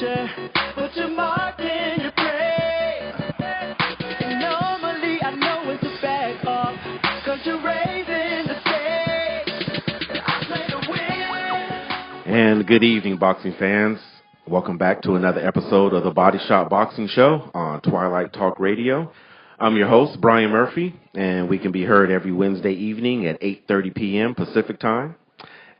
you, put your mark in your brain. And normally I know when to back off, cause you're raising the stakes. I play to win. And good evening, boxing fans. Welcome back to another episode of the Body Shot Boxing Show on Twilight Talk Radio. I'm your host, Brian Murphy, and we can be heard every Wednesday evening at 8:30 p.m. Pacific Time.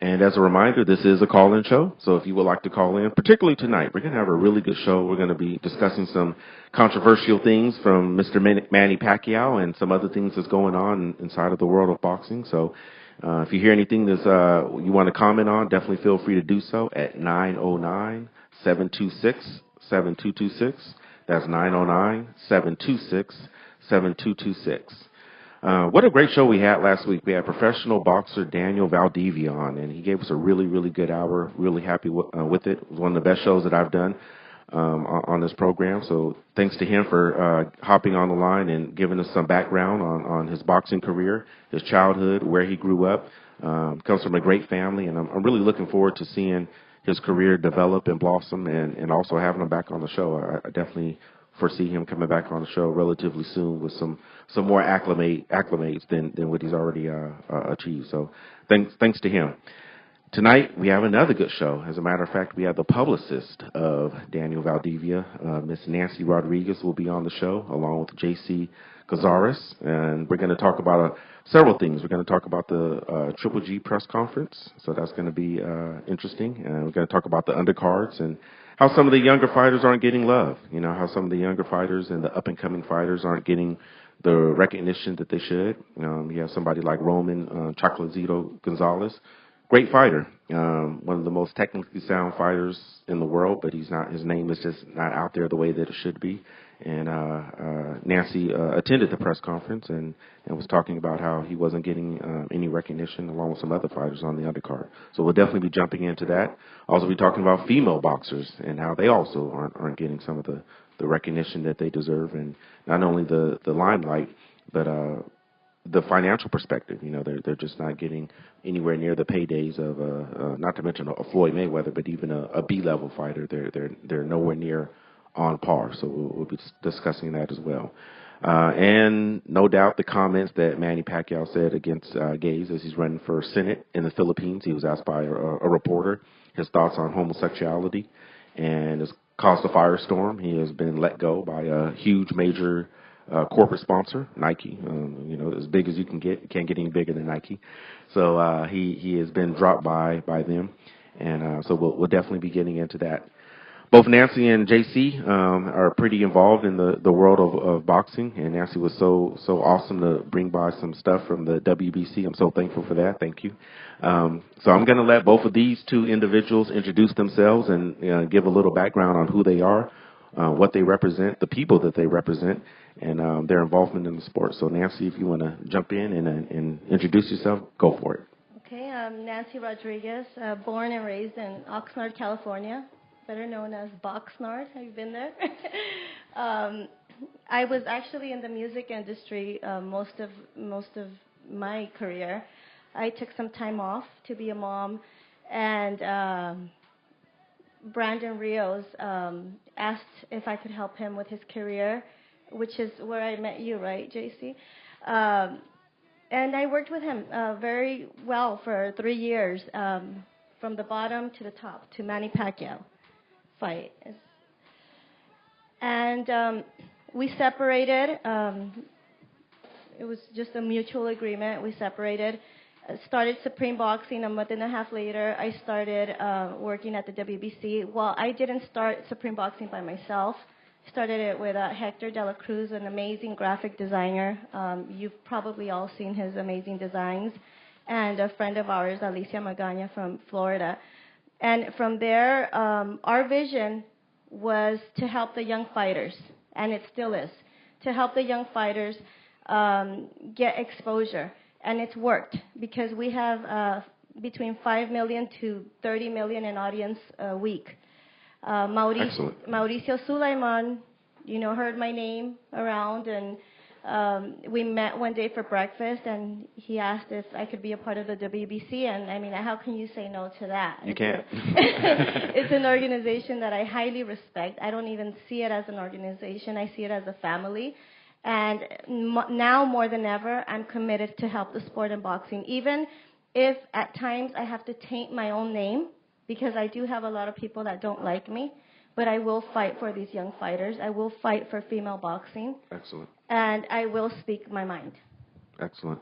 And as a reminder, this is a call-in show, so if you would like to call in, particularly tonight, we're going to have a really good show. We're going to be discussing some controversial things from Mr. Manny Pacquiao and some other things that's going on inside of the world of boxing. So if you hear anything that you want to comment on, definitely feel free to do so at 909-726-7226. That's 909-726-7226. What a great show we had last week. We had professional boxer Daniel Valdivia on, and he gave us a really, really good hour. Really happy with it. It was one of the best shows that I've done on this program. So thanks to him for hopping on the line and giving us some background on his boxing career, his childhood, where he grew up. Comes from a great family, and I'm really looking forward to seeing his career develop and blossom, and also having him back on the show. I definitely foresee him coming back on the show relatively soon with some more acclimates than what he's already achieved. So thanks to him. Tonight we have another good show. As a matter of fact, we have the publicist of Daniel Valdivia, Miss Nancy Rodriguez, will be on the show along with J.C. Cazares, and we're going to talk about several things. We're going to talk about the Triple G press conference, so that's going to be interesting. And we're going to talk about the undercards and how some of the younger fighters aren't getting love. You know, how some of the younger fighters and the up-and-coming fighters aren't getting the recognition that they should. You have somebody like Roman Chocolatito Gonzalez, great fighter, one of the most technically sound fighters in the world, but he's not. His name is just not out there the way that it should be. And Nancy attended the press conference and was talking about how he wasn't getting any recognition, along with some other fighters on the undercard. So we'll definitely be jumping into that. Also, be talking about female boxers and how they also aren't getting some of the recognition that they deserve, and not only the limelight, but the financial perspective. You know, they're just not getting anywhere near the paydays of not to mention a Floyd Mayweather, but even a B-level fighter. They're nowhere near on par. So we'll be discussing that as well. And no doubt the comments that Manny Pacquiao said against gays as he's running for Senate in the Philippines. He was asked by a reporter his thoughts on homosexuality, and it's caused a firestorm. He has been let go by a huge major corporate sponsor, Nike. You know, as big as you can get. You can't get any bigger than Nike. So he has been dropped by them, and so we'll definitely be getting into that. Both Nancy and JC are pretty involved in the world of boxing, and Nancy was so awesome to bring by some stuff from the WBC. I'm so thankful for that. Thank you. So I'm going to let both of these two individuals introduce themselves and give a little background on who they are, what they represent, the people that they represent, and their involvement in the sport. So Nancy, if you want to jump in and introduce yourself, go for it. Okay, I'm Nancy Rodriguez, born and raised in Oxnard, California, better known as Boxnard. Have you been there? I was actually in the music industry most of my career. I took some time off to be a mom, and Brandon Rios asked if I could help him with his career, which is where I met you, right, JC? And I worked with him very well for 3 years, from the bottom to the top, to Manny Pacquiao fight. And we separated. It was just a mutual agreement. We separated. Started Supreme Boxing a month and a half later. I started working at the WBC. Well, I didn't start Supreme Boxing by myself. Started it with Hector De La Cruz, an amazing graphic designer. You've probably all seen his amazing designs. And a friend of ours, Alicia Magana from Florida. And from there, our vision was to help the young fighters, and it still is, to help the young fighters get exposure. And it's worked because we have between 5 million to 30 million in audience a week. Mauricio Sulaiman, heard my name around, and We met one day for breakfast, and he asked if I could be a part of the WBC, and I mean, how can you say no to that? You can't. It's an organization that I highly respect. I don't even see it as an organization. I see it as a family. And now more than ever, I'm committed to help the sport in boxing, even if at times I have to taint my own name, because I do have a lot of people that don't like me. But I will fight for these young fighters. I will fight for female boxing. Excellent. And I will speak my mind. Excellent.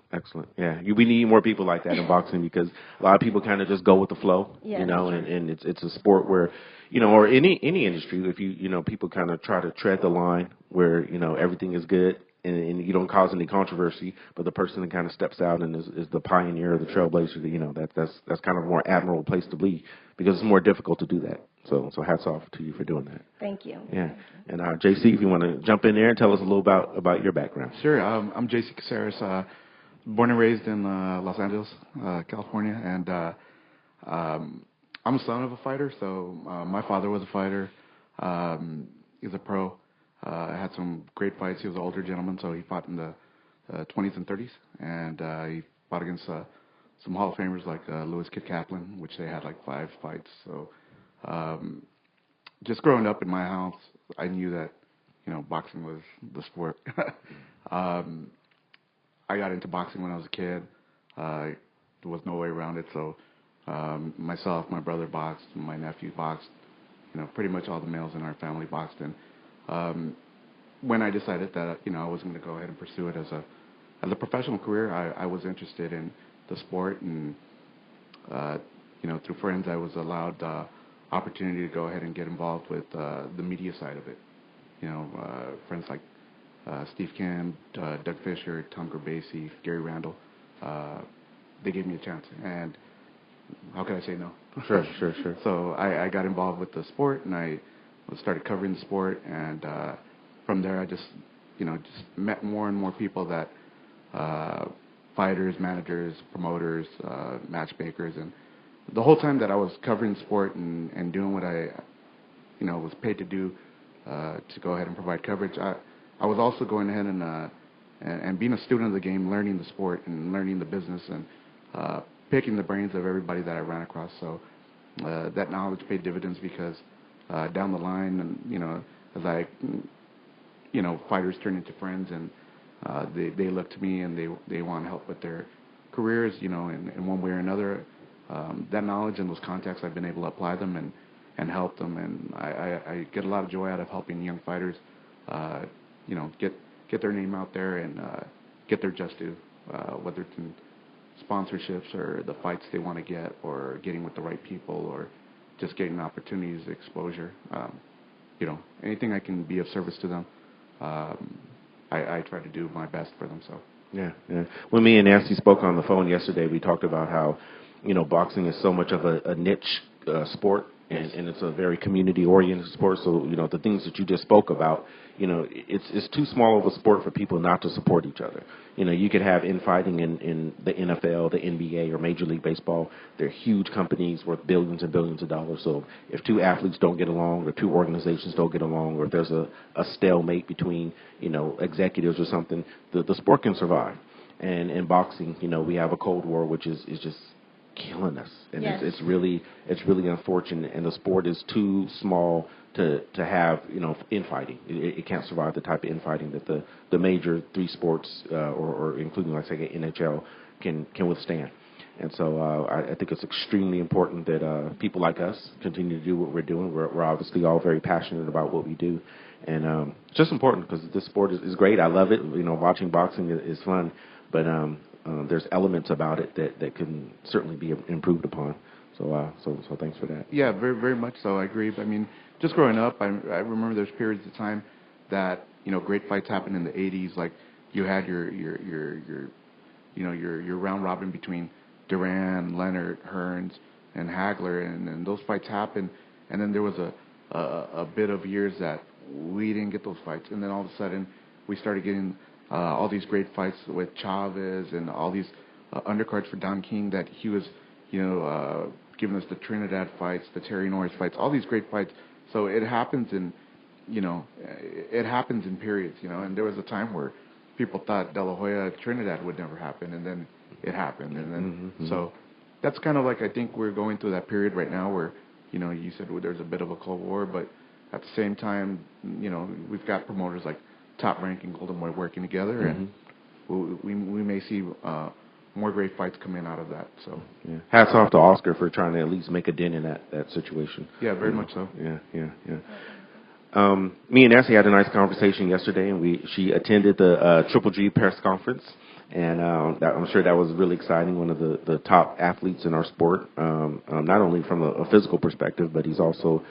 Yeah, we need more people like that in boxing, because a lot of people kind of just go with the flow, yes. you know, and it's a sport where, you know, or any industry, if you know, people kind of try to tread the line where, you know, everything is good and you don't cause any controversy, but the person that kind of steps out and is the pioneer, the trailblazer, you know, that's kind of a more admirable place to be, because it's more difficult to do that. So hats off to you for doing that. Thank you. Yeah. And JC, if you want to jump in there and tell us a little about your background. Sure. I'm JC Caceres, born and raised in Los Angeles, California, and I'm a son of a fighter. So my father was a fighter. He's a pro. I had some great fights. He was an older gentleman, so he fought in the 20s and 30s, and he fought against some Hall of Famers like Louis Kid Kaplan, which they had like 5 fights. So just growing up in my house, I knew that, you know, boxing was the sport. I got into boxing when I was a kid. There was no way around it. So myself, my brother boxed, my nephew boxed. You know, pretty much all the males in our family boxed. And when I decided that, you know, I wasn't going to go ahead and pursue it as a professional career, I was interested in the sport. And, you know, through friends, I was allowed opportunity to go ahead and get involved with the media side of it. You know, friends like Steve Kim, Doug Fisher, Tom Gerbasi, Gary Randall, they gave me a chance. And how could I say no? Sure. So I got involved with the sport, and I started covering the sport. And from there, I just met more and more people that fighters, managers, promoters, matchmakers, and the whole time that I was covering sport and doing what I, you know, was paid to do to go ahead and provide coverage, I was also going ahead and being a student of the game, learning the sport and learning the business and picking the brains of everybody that I ran across. So that knowledge paid dividends, because down the line, and you know, as I, you know, fighters turn into friends, and they look to me and they want help with their careers, you know, in one way or another. That knowledge and those contacts, I've been able to apply them and help them, and I get a lot of joy out of helping young fighters, you know, get their name out there and get their just due, whether it's in sponsorships or the fights they want to get, or getting with the right people, or just getting opportunities, exposure. You know, anything I can be of service to them, I try to do my best for them. So. Yeah. When me and Nancy spoke on the phone yesterday, we talked about how, you know, boxing is so much of a niche sport, and it's a very community-oriented sport. So, you know, the things that you just spoke about, you know, it's too small of a sport for people not to support each other. You know, you could have infighting in the NFL, the NBA, or Major League Baseball. They're huge companies worth billions and billions of dollars. So if two athletes don't get along, or two organizations don't get along, or if there's a stalemate between, you know, executives or something, the sport can survive. And in boxing, you know, we have a Cold War, which is just killing us, and yes. it's really unfortunate, and the sport is too small to have, you know, infighting. It can't survive the type of infighting that the major 3 sports or including, like, say, NHL can withstand. And so I think it's extremely important that people like us continue to do what we're doing. We're obviously all very passionate about what we do, and it's just important because this sport is great. I love it. You know, watching boxing is fun, but there's elements about it that can certainly be improved upon. So thanks for that. Yeah, very, very much so. I agree. I mean, just growing up, I remember there's periods of time that, you know, great fights happened in the 80s. Like, you had your round robin between Duran, Leonard, Hearns, and Hagler, and those fights happened. And then there was a bit of years that we didn't get those fights, and then all of a sudden we started getting all these great fights with Chavez and all these undercards for Don King that he was, you know, giving us the Trinidad fights, the Terry Norris fights, all these great fights. So it happens in, you know, it happens in periods, you know. And there was a time where people thought De La Hoya Trinidad would never happen, and then it happened, and then so that's kind of like I think we're going through that period right now where you said there's a bit of a Cold War, but at the same time we've got promoters like Top Rank and Golden Boy working together, and we may see more great fights coming out of that. So hats off to Oscar for trying to at least make a dent in that situation. Yeah, very much so. Me and Nancy had a nice conversation yesterday, and she attended the Triple G press conference, and I'm sure that was really exciting. One of the top athletes in our sport, not only from a physical perspective, but he's also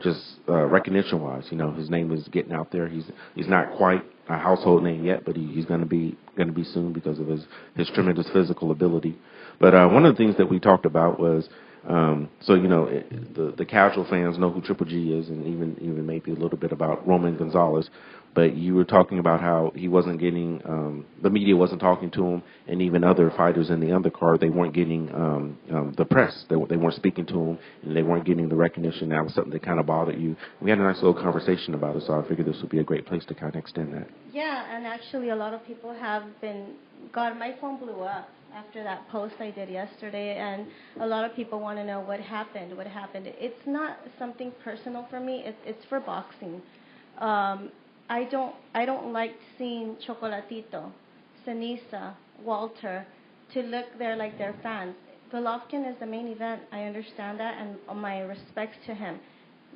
just recognition-wise. His name is getting out there. He's not quite a household name yet, but he's going to be soon because of his tremendous physical ability. But one of the things that we talked about was. The casual fans know who Triple G is, and even maybe a little bit about Roman Gonzalez. But you were talking about how he wasn't getting, the media wasn't talking to him, and even other fighters in the undercard, they weren't getting the press. They weren't speaking to him, and they weren't getting the recognition. That was something that kind of bothered you. We had a nice little conversation about it, so I figured this would be a great place to kind of extend that. Yeah, and actually a lot of people have my phone blew up after that post I did yesterday, and a lot of people want to know what happened. It's not something personal for me. It's for boxing. I don't like seeing Chocolatito, Ceniza, Walter to look there like they're fans. Golovkin is the main event. I understand that, and my respects to him.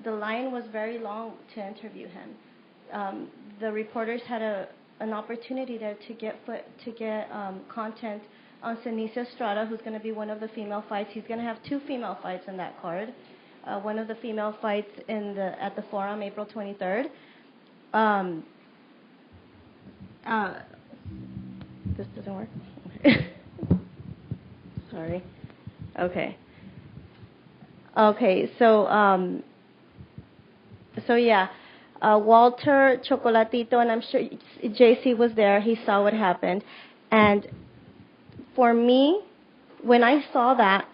The line was very long to interview him. The reporters had an opportunity there to get content on Ceniza Estrada, who's going to be one of the female fights. He's going to have 2 female fights in that card. One of the female fights at the Forum, April 23rd. This doesn't work. Sorry. Okay. So yeah, Walter, Chocolatito, and I'm sure JC was there. He saw what happened, and for me, when I saw that,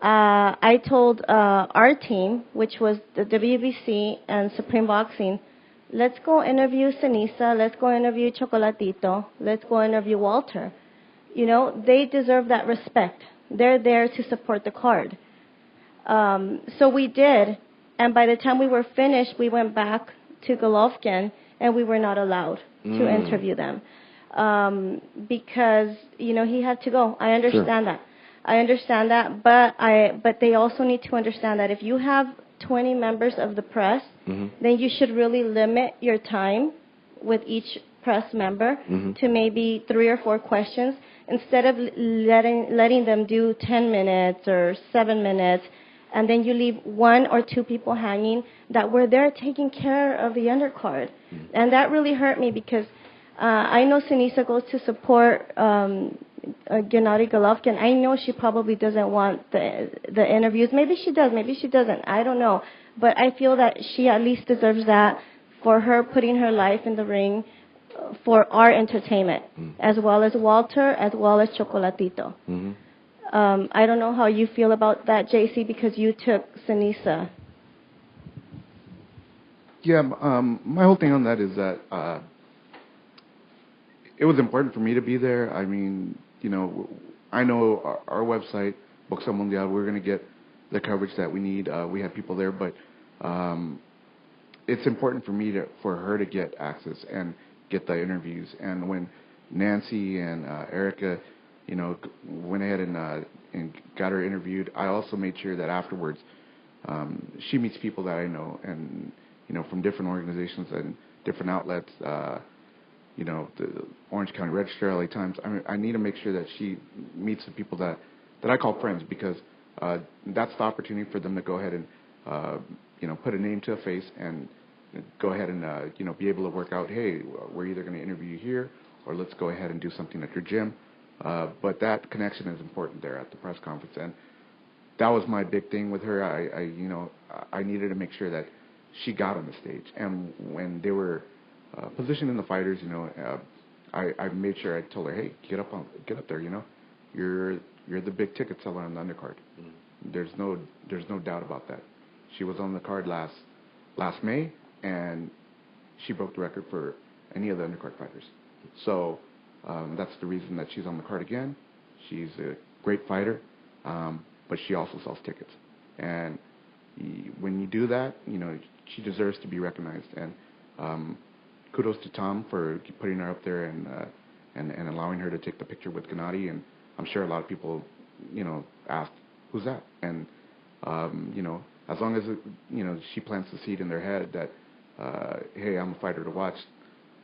I told our team, which was the WBC and Supreme Boxing, let's go interview Ceniza, let's go interview Chocolatito, let's go interview Walter. They deserve that respect. They're there to support the card. So we did, and by the time we were finished, we went back to Golovkin, and we were not allowed to interview them. Because he had to go. I understand that, but they also need to understand that if you have 20 members of the press, then you should really limit your time with each press member to maybe 3 or 4 questions instead of letting them do 10 minutes or 7 minutes, and then you leave 1 or 2 people hanging that were there taking care of the undercard. And that really hurt me because I know Ceniza goes to support Gennady Golovkin. I know she probably doesn't want the interviews. Maybe she does, maybe she doesn't. I don't know. But I feel that she at least deserves that for her putting her life in the ring for our entertainment, as well as Walter, as well as Chocolatito. I don't know how you feel about that, JC, because you took Ceniza. Yeah, my whole thing on that is that it was important for me to be there. I mean, I know our website, Boxeo Mundial, we're going to get the coverage that we need. We have people there, but it's important for her to get access and get the interviews. And when Nancy and Erica, went ahead and got her interviewed, I also made sure that afterwards she meets people that I know and from different organizations and different outlets. The Orange County Register, LA Times. I need to make sure that she meets the people that I call friends, because that's the opportunity for them to go ahead and put a name to a face and go ahead and be able to work out, hey, we're either going to interview you here or let's go ahead and do something at your gym. But that connection is important there at the press conference, and that was my big thing with her. I needed to make sure that she got on the stage, and when they were positioning the fighters, I made sure I told her, hey, get up there, you're the big ticket seller on the undercard. There's no doubt about that. She was on the card last May, and she broke the record for any of the undercard fighters. So that's the reason that she's on the card again. She's a great fighter, but she also sells tickets. And when you do that, she deserves to be recognized. And kudos to Tom for putting her up there and allowing her to take the picture with Gennady. And I'm sure a lot of people, asked, who's that? And, as long as, she plants the seed in their head that, hey, I'm a fighter to watch,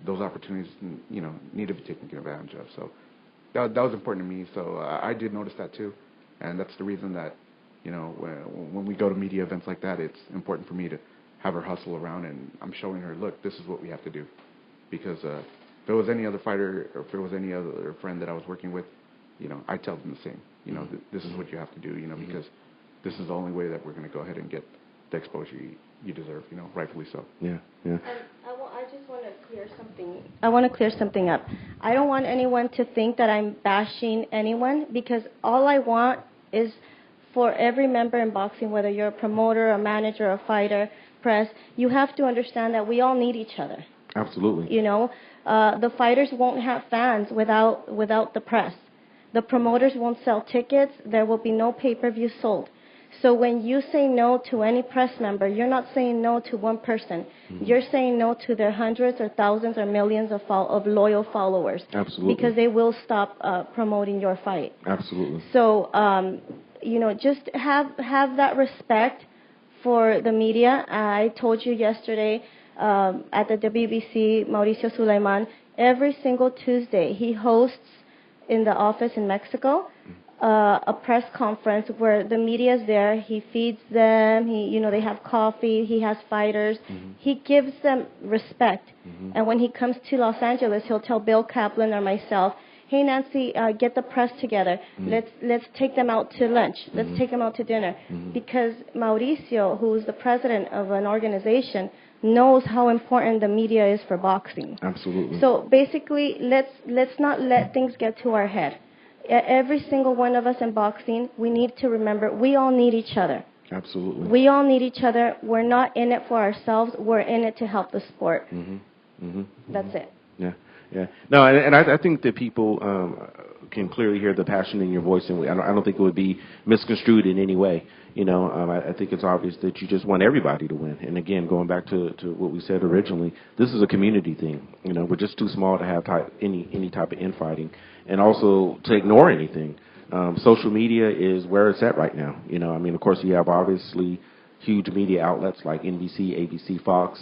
those opportunities, need to be taken advantage of. So that was important to me. So I did notice that too. And that's the reason that, when we go to media events like that, it's important for me to have her hustle around, and I'm showing her, look, this is what we have to do. Because if it was any other fighter or if it was any other friend that I was working with, I tell them the same. This is what you have to do, because this is the only way that we're going to go ahead and get the exposure you deserve, rightfully so. Yeah, yeah. I just want to clear something. I want to clear something up. I don't want anyone to think that I'm bashing anyone, because all I want is for every member in boxing, whether you're a promoter, a manager, a fighter, press, you have to understand that we all need each other. Absolutely. The fighters won't have fans without the press. The promoters won't sell tickets. There will be no pay-per-view sold. So when you say no to any press member, you're not saying no to one person. Mm-hmm. You're saying no to their hundreds or thousands or millions of loyal followers. Absolutely. Because they will stop promoting your fight. Absolutely. So, just have that respect for the media. I told you yesterday at the WBC, Mauricio Sulaiman, every single Tuesday he hosts in the office in Mexico a press conference where the media is there. He feeds them. They have coffee. He has fighters. Mm-hmm. He gives them respect. Mm-hmm. And when he comes to Los Angeles, he'll tell Bill Kaplan or myself, hey, Nancy, get the press together. Mm-hmm. Let's take them out to lunch. Mm-hmm. Let's take them out to dinner. Mm-hmm. Because Mauricio, who's the president of an organization, knows how important the media is for boxing. Absolutely. So basically, let's not let things get to our head. Every single one of us in boxing, we need to remember we all need each other. Absolutely. We all need each other. We're not in it for ourselves. We're in it to help the sport. Mm-hmm. Mm-hmm. That's it. Yeah. Yeah. No, and I think that people can clearly hear the passion in your voice, and I don't think it would be misconstrued in any way. I think it's obvious that you just want everybody to win. And again, going back to what we said originally, this is a community thing. We're just too small to have any type of infighting, and also to ignore anything. Social media is where it's at right now. Of course, you have obviously huge media outlets like NBC, ABC, Fox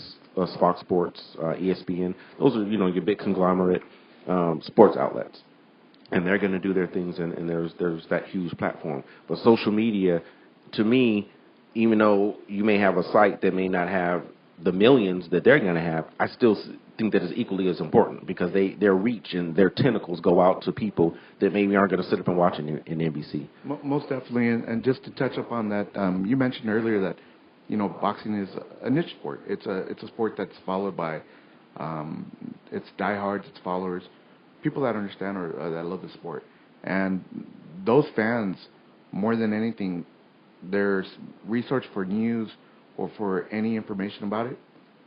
Sports, ESPN. Those are, your big conglomerate sports outlets. And they're going to do their things, and there's that huge platform. But social media, to me, even though you may have a site that may not have the millions that they're going to have, I still think that is equally as important, because their reach and their tentacles go out to people that maybe aren't going to sit up and watch in NBC. Most definitely. And just to touch upon that, you mentioned earlier that boxing is a niche sport. It's a sport that's followed by its diehards, its followers, people that understand or that love the sport. And those fans, more than anything, their research for news or for any information about it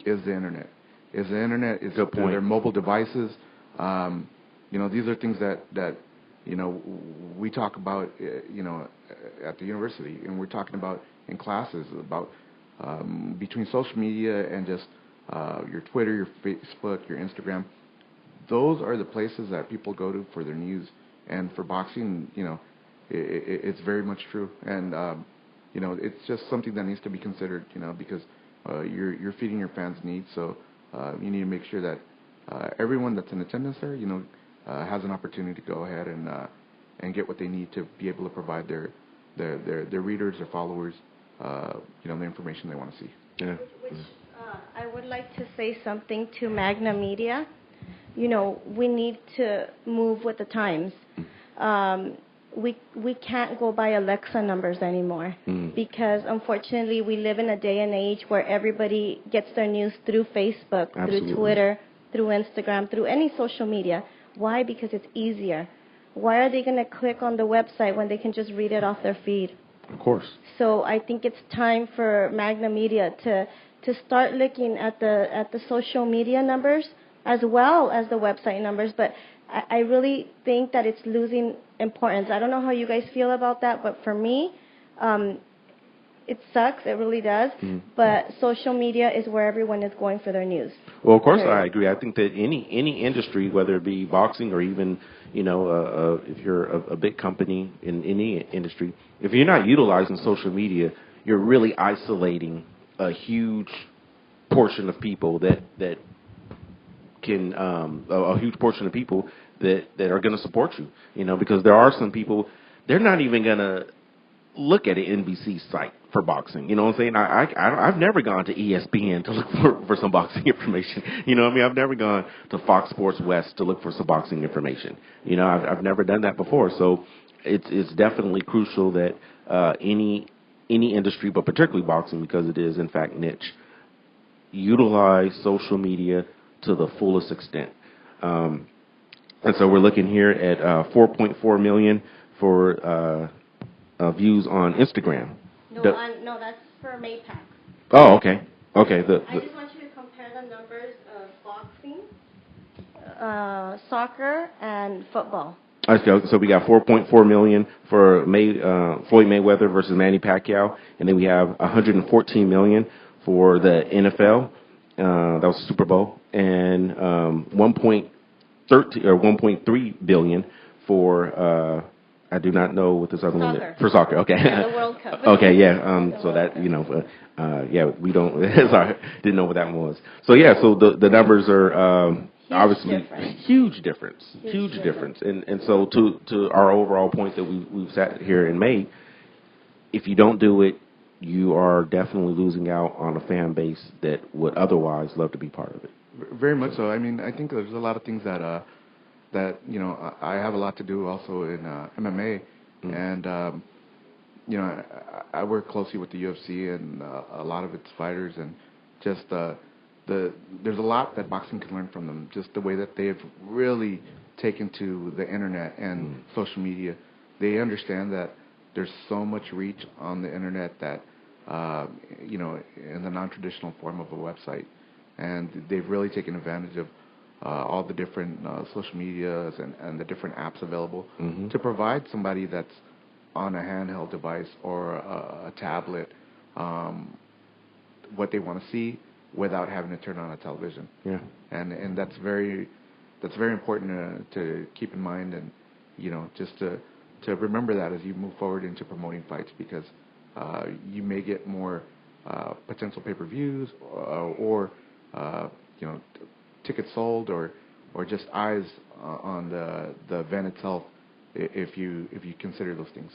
is the internet. Is their mobile devices. These are things that we talk about at the university, and we're talking about in classes about between social media and just your Twitter, your Facebook, your Instagram. Those are the places that people go to for their news. And for boxing, it's very much true. And it's just something that needs to be considered, because you're feeding your fans' needs. So you need to make sure that everyone that's in attendance there, has an opportunity to go ahead and get what they need to be able to provide their readers, their followers, the information they want to see. Yeah. I would like to say something to Magna Media. We need to move with the times. We can't go by Alexa numbers anymore, because unfortunately we live in a day and age where everybody gets their news through Facebook, Absolutely. Through Twitter, through Instagram, through any social media. Why? Because it's easier. Why are they going to click on the website when they can just read it off their feed? Of course. So I think it's time for Magna Media to start looking at the social media numbers as well as the website numbers, but I really think that it's losing importance. I don't know how you guys feel about that, but for me, it sucks. It really does. But social media is where everyone is going for their news. Well, of course, I agree. I think that any industry, whether it be boxing or even, if you're a big company in any industry, if you're not utilizing social media, you're really isolating a huge portion of people that can a huge portion of people that are going to support you. Because there are some people, they're not even going to look at an NBC site for boxing. You know what I'm saying? I've never gone to ESPN to look for some boxing information. You know what I mean? I've never gone to Fox Sports West to look for some boxing information. I've never done that before. So it's definitely crucial that any industry, but particularly boxing, because it is in fact niche, utilize social media to the fullest extent. And so we're looking here at 4.4 million for views on Instagram. No, that's for Maypac. Oh, okay. Okay. I just want you to compare the numbers of boxing, soccer, and football. Okay, so we got 4.4 million for Floyd Mayweather versus Manny Pacquiao, and then we have 114 million for the NFL. That was Super Bowl, and 1.3 billion for I do not know what this other one is. For soccer, okay. Yeah, the World Cup. Okay, yeah. So that, we don't, sorry, didn't know what that one was. So, yeah, so the numbers are obviously huge difference. And so to our overall point that we've sat here and made, if you don't do it, you are definitely losing out on a fan base that would otherwise love to be part of it. Very much so. I mean, I think there's a lot of things that I have a lot to do also in MMA, and I work closely with the UFC and a lot of its fighters, and just there's a lot that boxing can learn from them. Just the way that they've really taken to the internet and social media. They understand that there's so much reach on the internet that in the non-traditional form of a website, and they've really taken advantage of all the different social medias and the different apps available to provide somebody that's on a handheld device or a tablet what they want to see without having to turn on a television. Yeah, and that's very important to keep in mind, and just to remember that as you move forward into promoting fights, because you may get more potential pay-per-views or tickets sold or just eyes on the event itself, if you consider those things.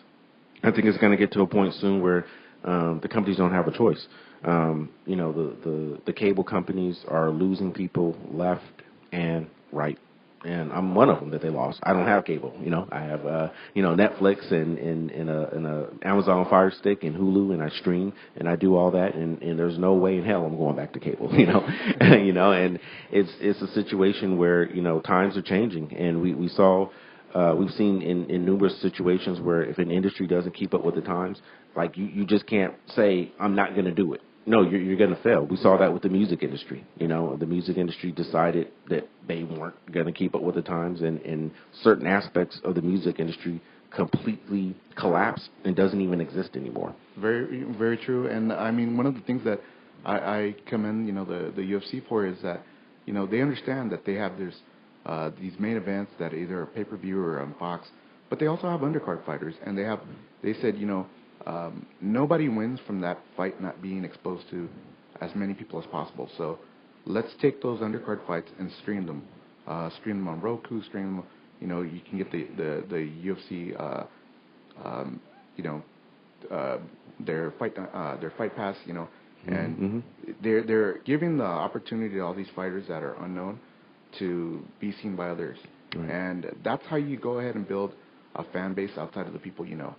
I think it's going to get to a point soon where the companies don't have a choice. The cable companies are losing people left and right, and I'm one of them that they lost. I don't have cable. I have Netflix and a Amazon Fire Stick and Hulu, and I stream and I do all that, and there's no way in hell I'm going back to cable. And it's a situation where times are changing, and we've seen in numerous situations where if an industry doesn't keep up with the times, like you just can't say I'm not going to do it. No, you're going to fail. We saw that with the music industry. The music industry decided that they weren't going to keep up with the times, and certain aspects of the music industry completely collapsed and doesn't even exist anymore. Very, very true. And I mean, one of the things that I commend, the UFC for is that, they understand that they have these main events that either are pay-per-view or on Fox, but they also have undercard fighters, and they said, nobody wins from that fight not being exposed to as many people as possible. So let's take those undercard fights and stream them on Roku, stream them. You can get the UFC, their fight pass, and they're giving the opportunity to all these fighters that are unknown to be seen by others, right. And that's how you go ahead and build a fan base outside of the people you know.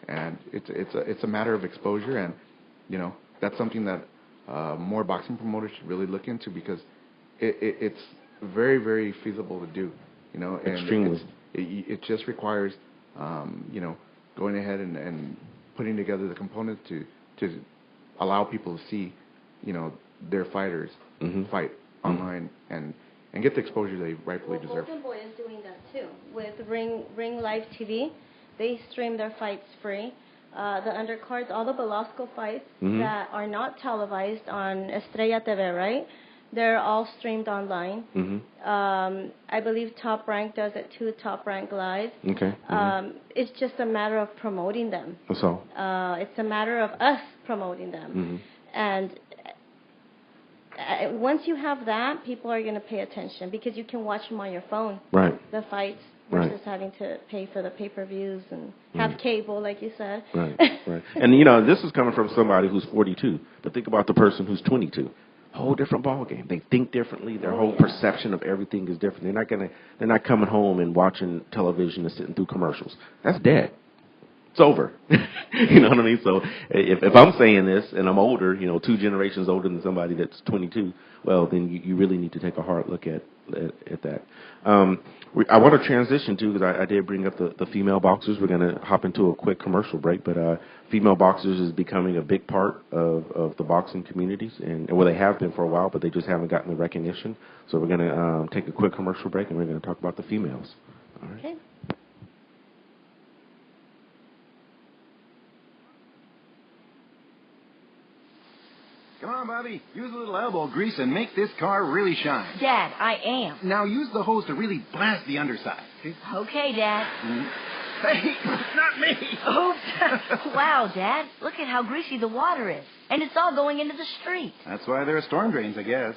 And it's a matter of exposure, and that's something that more boxing promoters should really look into, because it's very, very feasible to do. And extremely. It just requires going ahead and putting together the components to allow people to see their fighters fight online and and get the exposure they rightfully deserve. Golden Boy is doing that too with Ring Live TV. They stream their fights free. The undercards, all the Velasco fights that are not televised on Estrella TV, right? They're all streamed online. I believe Top Rank does it too, Top Rank Live. Okay. It's just a matter of promoting them. That's all. It's a matter of us promoting them. And once you have that, people are going to pay attention because you can watch them on your phone. Right. The fights versus having to pay for the pay-per-views and have cable, like you said. Right. And, this is coming from somebody who's 42. But think about the person who's 22. Whole different ball game. They think differently. Their whole perception of everything is different. They're not coming home and watching television and sitting through commercials. That's dead. It's over. You know what I mean? So if I'm saying this and I'm older, 2 generations older than somebody that's 22, well, then you really need to take a hard look at that. I want to transition to, because I did bring up the female boxers. We're going to hop into a quick commercial break, but female boxers is becoming a big part of the boxing communities, and well, they have been for a while, but they just haven't gotten the recognition. So we're going to take a quick commercial break, and we're going to talk about the females. All right. Okay. Come on, Bobby. Use a little elbow grease and make this car really shine. Dad, I am. Now use the hose to really blast the underside. Okay, Dad. Hey, not me. Oops. Wow, Dad. Look at how greasy the water is. And it's all going into the street. That's why there are storm drains, I guess.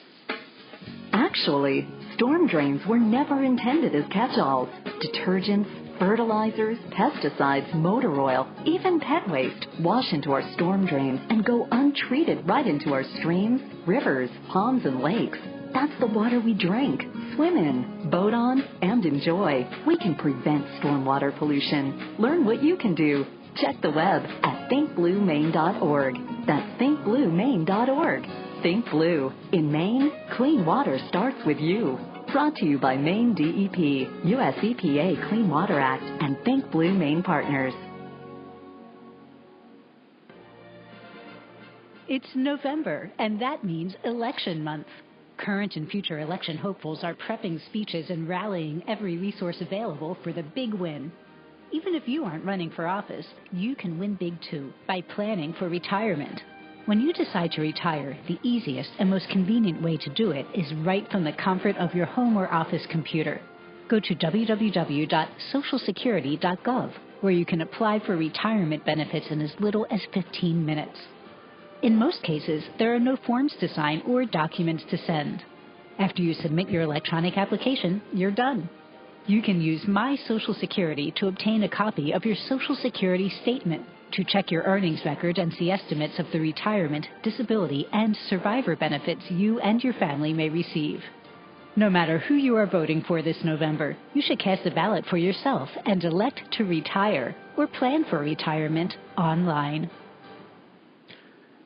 Actually, storm drains were never intended as catch-alls. Detergents, fertilizers, pesticides, motor oil, even pet waste wash into our storm drains and go untreated right into our streams, rivers, ponds, and lakes. That's the water we drink, swim in, boat on, and enjoy. We can prevent stormwater pollution. Learn what you can do. Check the web at thinkbluemaine.org. That's thinkbluemaine.org. Think Blue. In Maine, clean water starts with you. Brought to you by Maine DEP, U.S. EPA Clean Water Act, and Think Blue Maine Partners. It's November, and that means election month. Current and future election hopefuls are prepping speeches and rallying every resource available for the big win. Even if you aren't running for office, you can win big too by planning for retirement. When you decide to retire, the easiest and most convenient way to do it is right from the comfort of your home or office computer. Go to www.socialsecurity.gov, where you can apply for retirement benefits in as little as 15 minutes. In most cases, there are no forms to sign or documents to send. After you submit your electronic application, you're done. You can use My Social Security to obtain a copy of your Social Security statement, to check your earnings record and see estimates of the retirement, disability, and survivor benefits you and your family may receive. No matter who you are voting for this November, you should cast a ballot for yourself and elect to retire or plan for retirement online.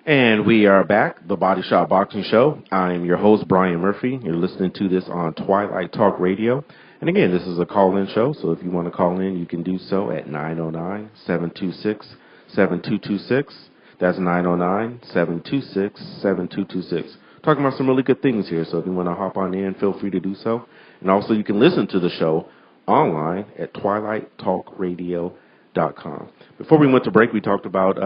And we are back, the Body Shop Boxing Show. I'm your host, Brian Murphy. You're listening to this on Twilight Talk Radio. And again, this is a call-in show, so if you want to call in, you can do so at 909-726-7226. That's 909-726-7226. Talking about some really good things here, so if you want to hop on in, feel free to do so. And also, you can listen to the show online at twilighttalkradio.com. Before we went to break, we talked about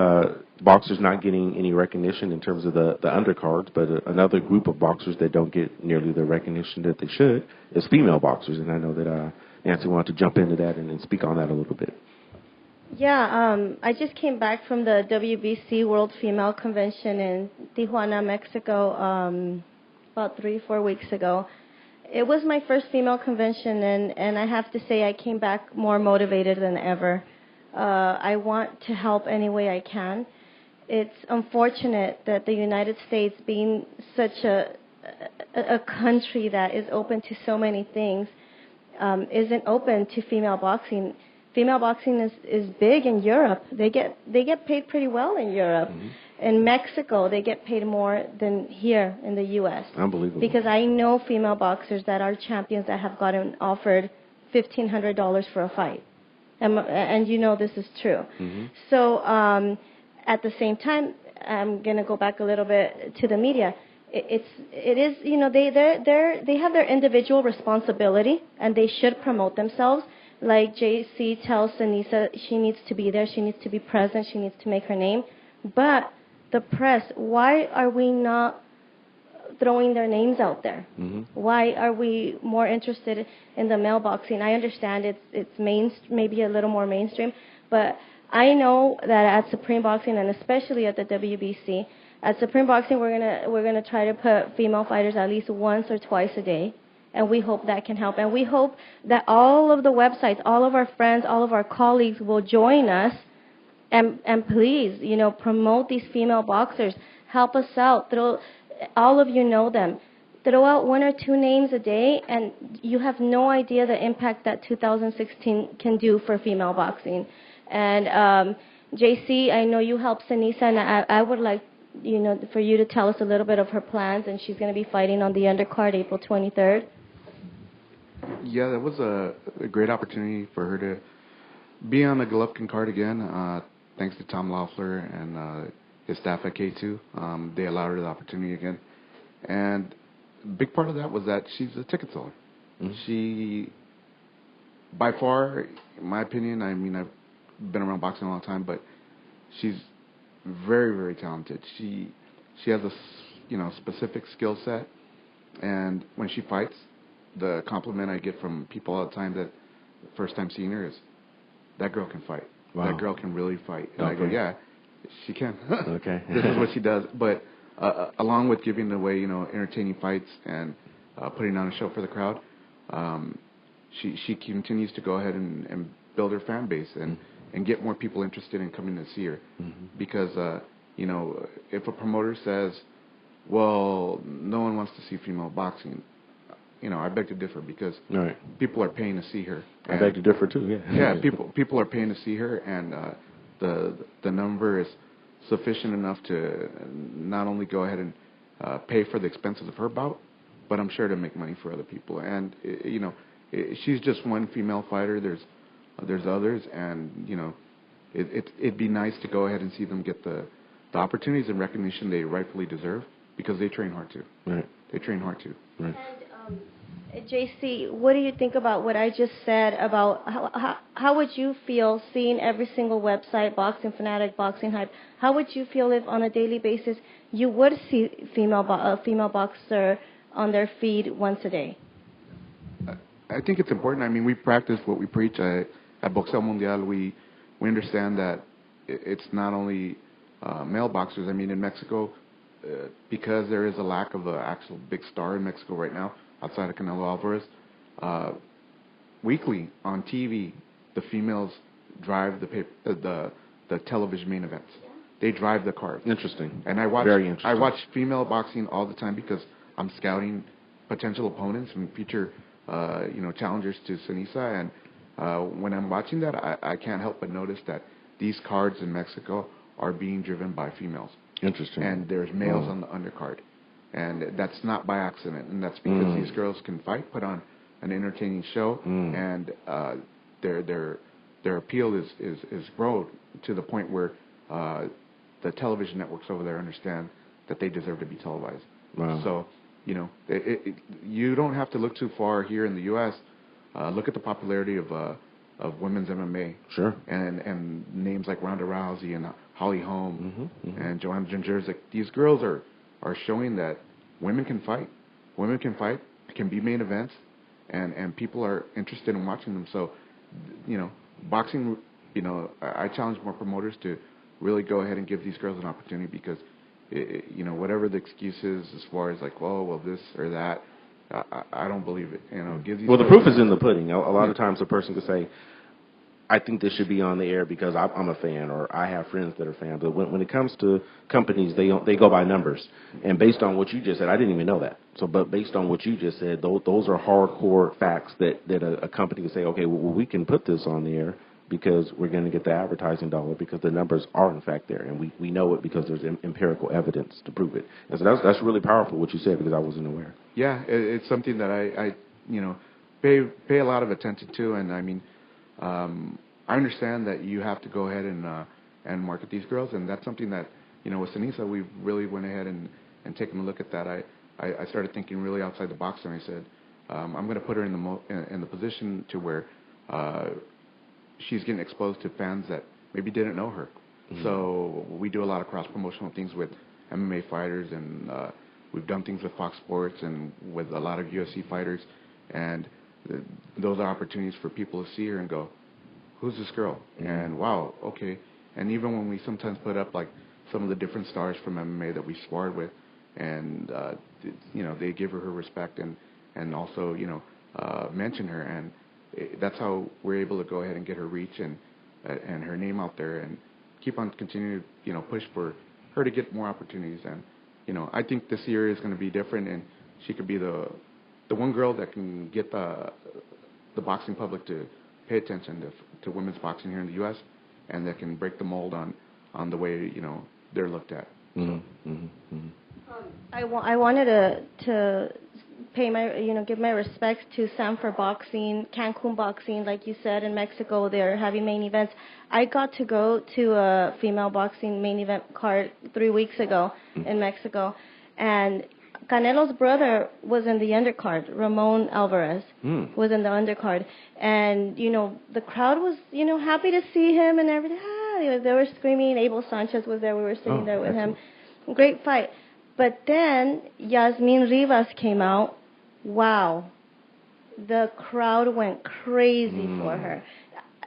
boxers not getting any recognition in terms of the undercards, but another group of boxers that don't get nearly the recognition that they should is female boxers, and I know that Nancy wanted to jump into that and speak on that a little bit. Yeah, I just came back from the WBC World Female Convention in Tijuana, Mexico, about 3-4 weeks ago. It was my first female convention, and I have to say I came back more motivated than ever. I want to help any way I can. It's unfortunate that the United States, being such a country that is open to so many things, isn't open to female boxing. Female boxing is big in Europe. They get paid pretty well in Europe. Mm-hmm. In Mexico, they get paid more than here in the U.S. Unbelievable. Because I know female boxers that are champions that have gotten offered $1,500 for a fight. And you know this is true. Mm-hmm. So at the same time, I'm going to go back a little bit to the media. it is, you know, they have their individual responsibility, and they should promote themselves. Like JC tells Anissa, she needs to be there, she needs to be present, she needs to make her name. But the press, why are we not throwing their names out there? Mm-hmm. Why are we more interested in the mailboxing? I understand it's maybe a little more mainstream, but I know that at Supreme Boxing, and especially at the WBC, at Supreme Boxing, we're gonna try to put female fighters at least once or twice a day, and we hope that can help. And we hope that all of the websites, all of our friends, all of our colleagues will join us, and please, you know, promote these female boxers. Help us out. All of you know them. Throw out 1 or 2 names a day, and you have no idea the impact that 2016 can do for female boxing. And JC, I know you helped Sanisa, and I would like, you know, for you to tell us a little bit of her plans. And she's going to be fighting on the undercard April 23rd. Yeah, that was a great opportunity for her to be on the Golovkin card again. Thanks to Tom Loeffler and his staff at K2. They allowed her the opportunity again. And a big part of that was that she's a ticket seller. Mm-hmm. She, by far, in my opinion, I mean, I've been around boxing a long time, but she's very, very talented. She has a, you know, specific skill set, and when she fights, the compliment I get from people all the time that the first time seeing her is, that girl can fight. Wow. That girl can really fight. And I go, yeah, she can. Okay. This is what she does. But along with giving away, you know, entertaining fights and putting on a show for the crowd, she continues to go ahead and build her fan base and get more people interested in coming to see her. Mm-hmm. Because, you know, if a promoter says, well, no one wants to see female boxing, you know, I beg to differ, because people are paying to see her. I beg to differ too. Yeah. Yeah, people are paying to see her, and the number is sufficient enough to not only go ahead and pay for the expenses of her bout, but I'm sure to make money for other people. And you know, she's just one female fighter. There's others, and you know, it'd be nice to go ahead and see them get the opportunities and recognition they rightfully deserve, because they train hard too. Right. They train hard too. Right. And JC, what do you think about what I just said about how would you feel seeing every single website, Boxing Fanatic, Boxing Hype? How would you feel if on a daily basis you would see a female boxer on their feed once a day? I think it's important. I mean, we practice what we preach at Boxeo Mundial. We understand that it's not only male boxers. I mean, in Mexico, because there is a lack of an actual big star in Mexico right now, outside of Canelo Alvarez, weekly on TV, the females drive the television main events. They drive the card. Interesting. And I watch Very interesting. I watch female boxing all the time because I'm scouting potential opponents and future challengers to Sanisa. And when I'm watching that, I can't help but notice that these cards in Mexico are being driven by females. Interesting. And there's males on the undercard. And that's not by accident, and that's because these girls can fight, put on an entertaining show, and their appeal is grown to the point where the television networks over there understand that they deserve to be televised. Wow. So, you know, you don't have to look too far here in the U.S. Look at the popularity of women's MMA. Sure. And names like Ronda Rousey and Holly Holm and Joanna Jędrzejczyk. These girls are showing that women can fight. Women can fight, can be main events, and people are interested in watching them. So, you know, boxing, you know, I challenge more promoters to really go ahead and give these girls an opportunity, because, you know, whatever the excuse is as far as like, oh, well, this or that, I don't believe it. You know, give these. Well, the proof is in the pudding. A lot of times a person could say, I think this should be on the air because I'm a fan, or I have friends that are fans. But when it comes to companies, they go by numbers. And based on what you just said, I didn't even know that. But based on what you just said, those are hardcore facts that a company can say, okay, well, we can put this on the air because we're going to get the advertising dollar, because the numbers are in fact there, and we know it because there's empirical evidence to prove it. And so that's really powerful what you said, because I wasn't aware. Yeah, it's something that I you know, pay a lot of attention to, and I mean. I understand that you have to go ahead and market these girls, and that's something that, you know, with Sanisa, we really went ahead and and taking a look at that, I started thinking really outside the box, and I said, I'm going to put her in the position to where she's getting exposed to fans that maybe didn't know her. Mm-hmm. So we do a lot of cross-promotional things with MMA fighters, and we've done things with Fox Sports and with a lot of UFC fighters, and those are opportunities for people to see her and go, who's this girl? Mm-hmm. And wow, okay. And even when we sometimes put up like some of the different stars from MMA that we sparred with, and they give her respect and also mention her, and that's how we're able to go ahead and get her reach and her name out there, and keep on continuing to push for her to get more opportunities. And I think this year is going to be different, and she could be the one girl that can get the boxing public to pay attention to women's boxing here in the U.S., and that can break the mold on the way they're looked at. Mm-hmm. Mm-hmm. I wanted to pay my give my respects to Sanford Boxing, Cancun Boxing, like you said, in Mexico. They're having main events. I got to go to a female boxing main event card 3 weeks ago in Mexico, and Canelo's brother was in the undercard. Ramon Alvarez was in the undercard, and the crowd was happy to see him and everything. They were screaming. Abel Sanchez was there. We were sitting there with him. Great fight. But then Yasmin Rivas came out. Wow. The crowd went crazy for her.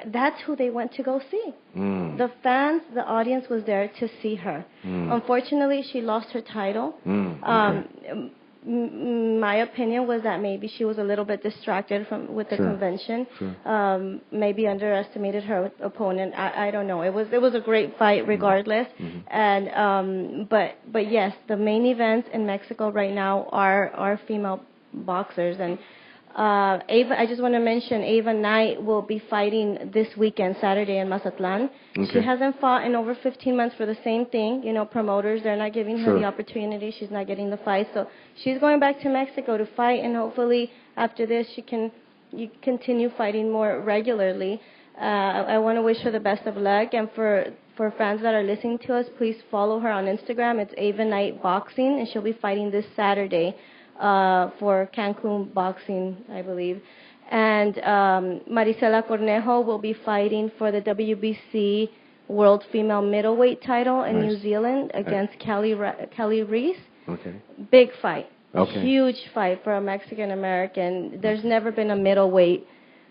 That's who they went to go see. The fans, the audience was there to see her. Unfortunately, she lost her title. Okay. My opinion was that maybe she was a little bit distracted with the convention. Sure. Maybe underestimated her opponent. I don't know. It was a great fight regardless. And but yes, the main events in Mexico right now are female boxers. And Ava, I just want to mention Ava Knight will be fighting this weekend, Saturday in Mazatlan. Okay. She hasn't fought in over 15 months for the same thing. Promoters, they're not giving her the opportunity. She's not getting the fight. So she's going back to Mexico to fight, and hopefully after this she can continue fighting more regularly. I want to wish her the best of luck. And for fans that are listening to us, please follow her on Instagram. It's Ava Knight Boxing, and she'll be fighting this Saturday for Cancun Boxing, I believe. And Marisela Cornejo will be fighting for the WBC World Female Middleweight title in New Zealand against Kelly Reese. Okay. Big fight. Okay. Huge fight for a Mexican-American. There's never been a middleweight,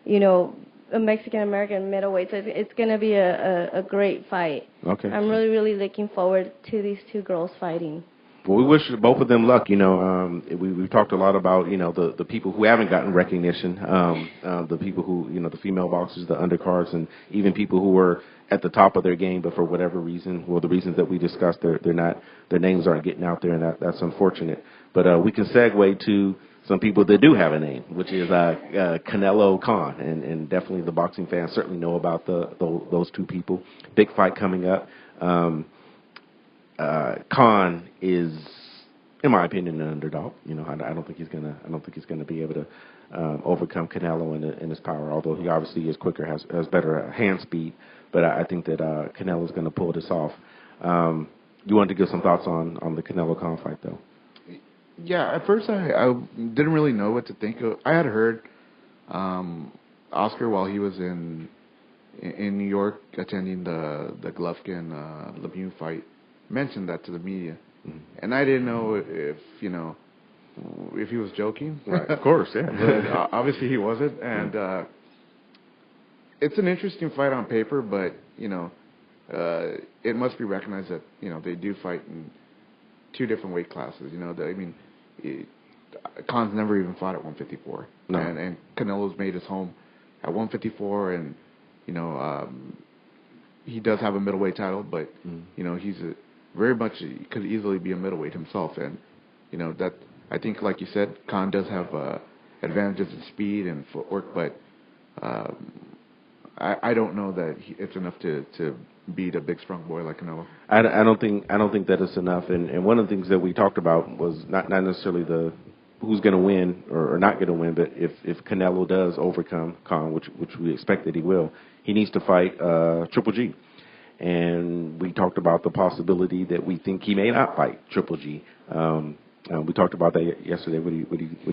a Mexican-American middleweight. So it's going to be a great fight. Okay. I'm really, really looking forward to these two girls fighting. Well, we wish both of them luck. We've talked a lot about, the people who haven't gotten recognition, the people who, the female boxers, the undercards, and even people who were at the top of their game, but for whatever reason, the reasons that we discussed, they're not, their names aren't getting out there, and that's unfortunate. But we can segue to some people that do have a name, which is Canelo Khan, and definitely the boxing fans certainly know about those two people. Big fight coming up. Khan is, in my opinion, an underdog. I don't think he's gonna be able to overcome Canelo in his power. Although he obviously is quicker, has better hand speed. But I think that Canelo's going to pull this off. You wanted to give some thoughts on the Canelo Khan fight, though? Yeah, at first I didn't really know what to think of. I had heard Oscar while he was in New York attending the Golovkin Lemieux fight. Mentioned that to the media, and I didn't know if he was joking. Right, of course, yeah. But obviously he wasn't, and it's an interesting fight on paper, but it must be recognized that they do fight in two different weight classes. Khan's never even fought at 154, and Canelo's made his home at 154, and he does have a middleweight title, but he's very much could easily be a middleweight himself, and that I think, like you said, Khan does have advantages in speed and footwork, but I don't know that it's enough to beat a big strong boy like Canelo. I don't think that it's enough, and one of the things that we talked about was not necessarily the who's going to win or not going to win, but if Canelo does overcome Khan, which we expect that he will, he needs to fight Triple G. and we talked about the possibility that we think he may not fight Triple G. We talked about that yesterday. What do you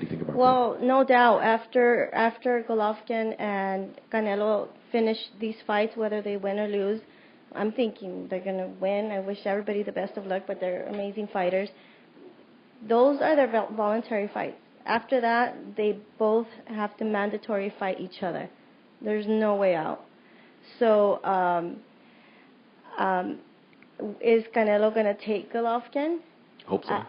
think about that? Well, no doubt. After Golovkin and Canelo finish these fights, whether they win or lose, I'm thinking they're going to win. I wish everybody the best of luck, but they're amazing fighters. Those are their voluntary fights. After that, they both have to mandatory fight each other. There's no way out. So, is Canelo going to take Golovkin? Hope so.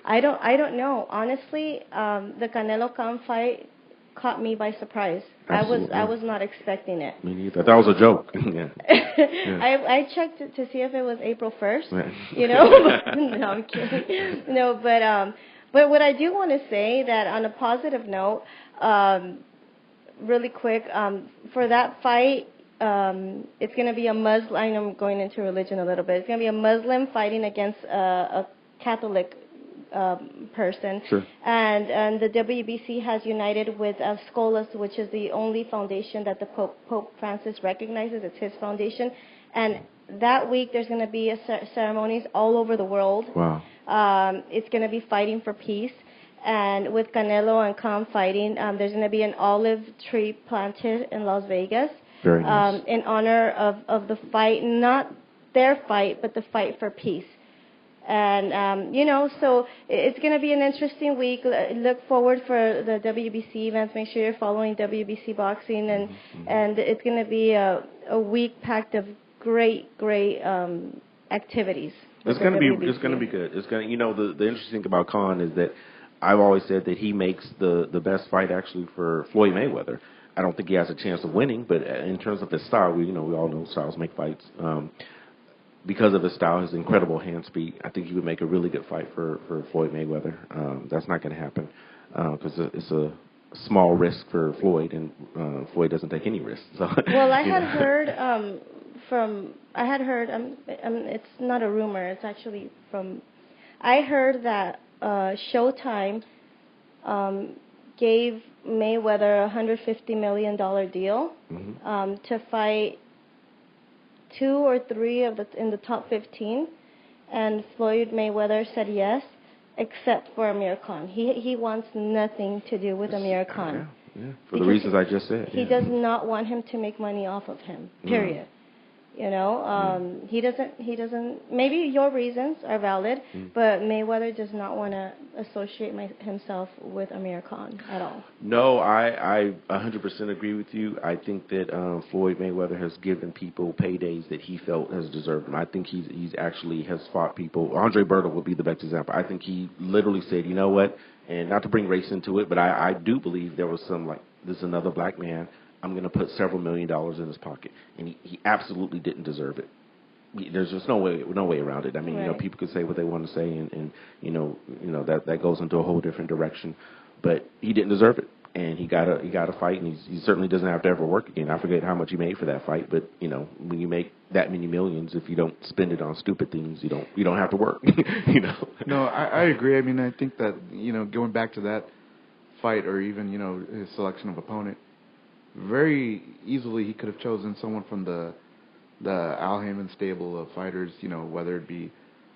I don't know. Honestly, the Canelo Khan fight caught me by surprise. Absolutely. I was not expecting it. Me neither. That was a joke. Yeah. I checked to see if it was April 1st. Yeah. You know, no, I'm kidding. No, but what I do want to say that on a positive note, really quick, for that fight, it's going to be a Muslim. I know I'm going into religion a little bit. It's going to be a Muslim fighting against a Catholic person. Sure. And the WBC has united with Scholas, which is the only foundation that the Pope Francis recognizes. It's his foundation. And that week there's going to be ceremonies all over the world. Wow. It's going to be fighting for peace. And with Canelo and Khan fighting, there's going to be an olive tree planted in Las Vegas. Very nice. In honor of the fight, not their fight, but the fight for peace. And, so it's going to be an interesting week. Look forward for the WBC events. Make sure you're following WBC boxing. And it's going to be a week packed of great activities. It's going to be good. It's going to, the interesting thing about Khan is that I've always said that he makes the best fight actually for Floyd Mayweather. I don't think he has a chance of winning, but in terms of his style, we all know styles make fights. Because of his style, his incredible hand speed, I think he would make a really good fight for Floyd Mayweather. That's not going to happen because it's a small risk for Floyd, and Floyd doesn't take any risks. So, well, I had heard it's not a rumor, it's actually I heard that Showtime gave Mayweather a $150 million deal to fight 2 or 3 in the top 15, and Floyd Mayweather said yes, except for Amir Khan. He wants nothing to do with Amir Khan. Yeah. For the reasons I just said. He does not want him to make money off of him. Period. He doesn't. Maybe your reasons are valid, but Mayweather does not want to associate himself with Amir Khan at all. No, I 100% agree with you. I think that Floyd Mayweather has given people paydays that he felt has deserved them. I think he's actually has fought people. Andre Berto would be the best example. I think he literally said, you know what, and not to bring race into it, but I do believe there was some this is another black man. I'm going to put several $1 million in his pocket, and he absolutely didn't deserve it. There's just no way around it. I mean, right. People can say what they want to say, and that goes into a whole different direction. But he didn't deserve it, and he got a fight, and he certainly doesn't have to ever work again. I forget how much he made for that fight, but when you make that many millions, if you don't spend it on stupid things, you don't have to work. No, I agree. I mean, I think that going back to that fight, or even his selection of opponent. Very easily, he could have chosen someone from the Al Haymon stable of fighters, whether it be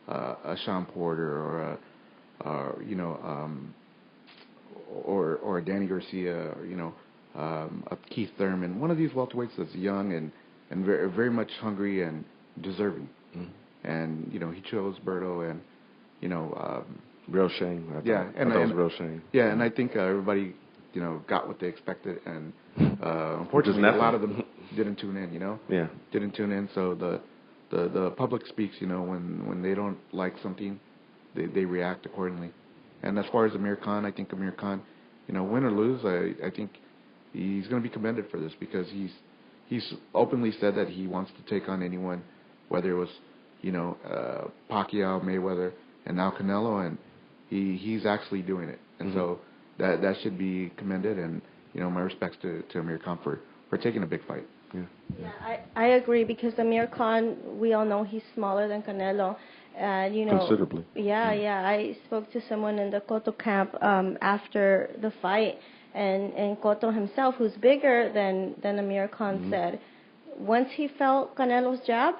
a Sean Porter or a Danny Garcia, or a Keith Thurman, one of these welterweights that's young and very, very much hungry and deserving. And he chose Berto, and real shame. I thought it was a real shame. Yeah, and I think everybody got what they expected, and unfortunately, a lot of them didn't tune in. Yeah, didn't tune in. So the public speaks. When they don't like something, they react accordingly. And as far as Amir Khan, I think Amir Khan, win or lose, I think he's going to be commended for this, because he's openly said that he wants to take on anyone, whether it was Pacquiao, Mayweather, and now Canelo, and he's actually doing it, and so. That should be commended, and my respects to Amir Khan for taking a big fight. Yeah, I agree, because Amir Khan, we all know he's smaller than Canelo, and considerably. Yeah. I spoke to someone in the Cotto camp after the fight, and Cotto himself, who's bigger than Amir Khan, said, once he felt Canelo's jab,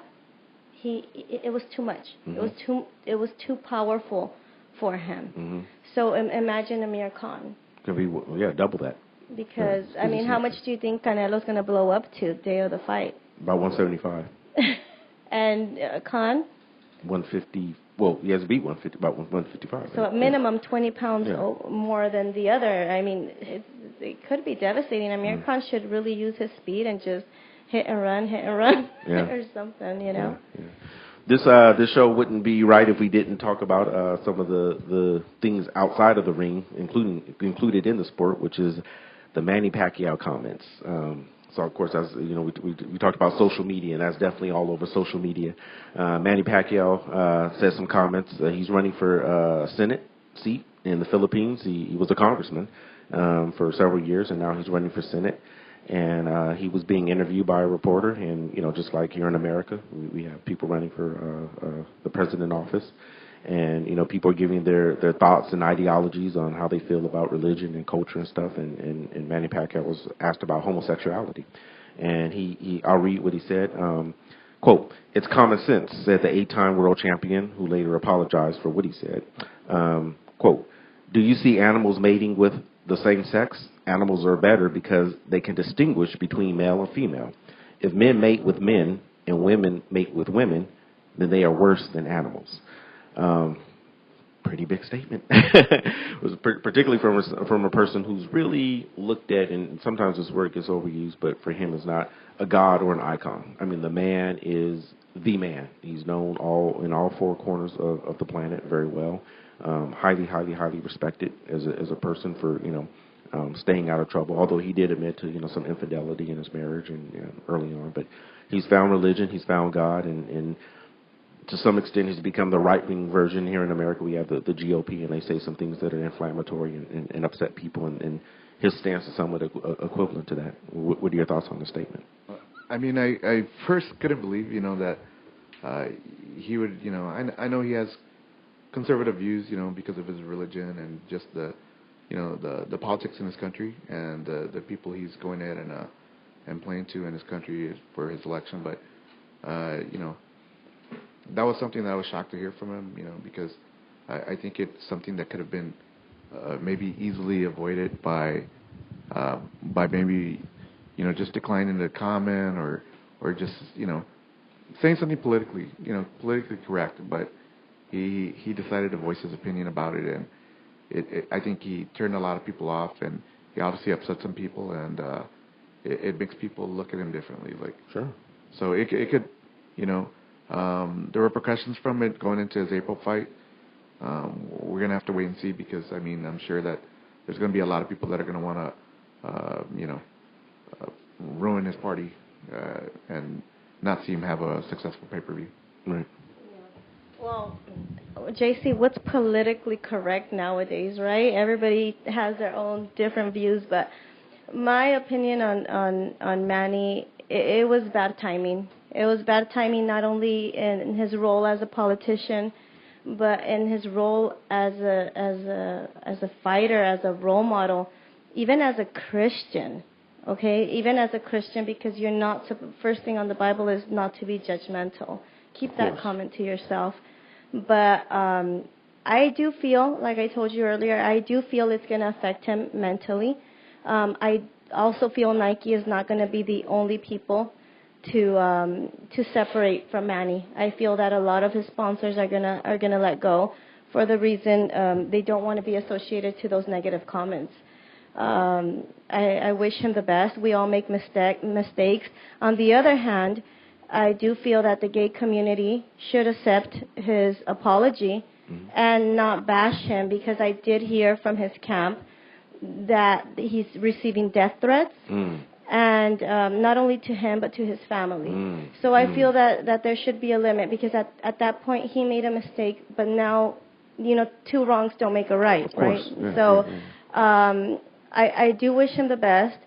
it was too much. It was too powerful for him. So imagine Amir Khan. Could be double that. Because I mean, how much do you think Canelo's going to blow up to day of the fight? About 175. And Khan? 150. Well, he has beat 150, about 155. So at minimum 20 pounds more than the other. I mean, it could be devastating. Amir Khan should really use his speed and just hit and run, or something, you know. This show wouldn't be right if we didn't talk about some of the things outside of the ring, included in the sport, which is the Manny Pacquiao comments. So, of course, as you know, we talked about social media, and that's definitely all over social media. Manny Pacquiao said some comments. He's running for a Senate seat in the Philippines. He was a congressman for several years, and now he's running for Senate. And he was being interviewed by a reporter, and, you know, just like here in America, we have people running for the president office. And, you know, people are giving their thoughts and ideologies on how they feel about religion and culture and stuff. And Manny Pacquiao was asked about homosexuality. And I'll read what he said. Quote, "It's common sense," said the 8-time world champion, who later apologized for what he said. Quote, "Do you see animals mating with the same sex? Animals are better because they can distinguish between male and female. If men mate with men and women mate with women, then they are worse than animals." Pretty big statement. It was particularly from a person who's really looked at, and sometimes this word gets overused, but for him is not a god or an icon. I mean, the man is the man. He's known in all four corners of the planet very well. Highly, highly, highly respected as a person for, you know, staying out of trouble. Although he did admit to, you know, some infidelity in his marriage and early on, but he's found religion, he's found God, and to some extent, he's become the right-wing version. Here in America, we have the GOP, and they say some things that are inflammatory and upset people, and his stance is somewhat equivalent to that. What are your thoughts on the statement? I mean, I first couldn't believe, you know, that he would, you know, I know he has conservative views, you know, because of his religion and just the, you know, the politics in his country and the people he's going at and playing to in his country for his election. But, you know, that was something that I was shocked to hear from him, you know, because I think it's something that could have been maybe easily avoided by maybe, you know, just declining the comment or just, you know, saying something politically correct. But he decided to voice his opinion about it, and I think he turned a lot of people off, and he obviously upset some people, and it makes people look at him differently. Like, sure. So it could, you know. The repercussions from it going into his April fight, we're going to have to wait and see, because, I mean, I'm sure that there's going to be a lot of people that are going to want to, you know, ruin his party and not see him have a successful pay-per-view. Right. Well, JC, what's politically correct nowadays, right? Everybody has their own different views, but my opinion on Manny, it was bad timing. It was bad timing not only in his role as a politician, but in his role as a fighter, as a role model, even as a Christian. Okay, even as a Christian, because you're not. First thing on the Bible is not to be judgmental. Keep that comment to yourself. But I do feel, like I told you earlier, I do feel it's going to affect him mentally. I also feel Nike is not going to be the only people to separate from Manny. I feel that a lot of his sponsors are gonna let go for the reason they don't want to be associated to those negative comments. I wish him the best. We all make mistakes. On the other hand, I do feel that the gay community should accept his apology and not bash him, because I did hear from his camp that he's receiving death threats. And not only to him, but to his family. So I feel that there should be a limit, because at that point he made a mistake, but now, you know, two wrongs don't make a right, right? Yeah, so I do wish him the best.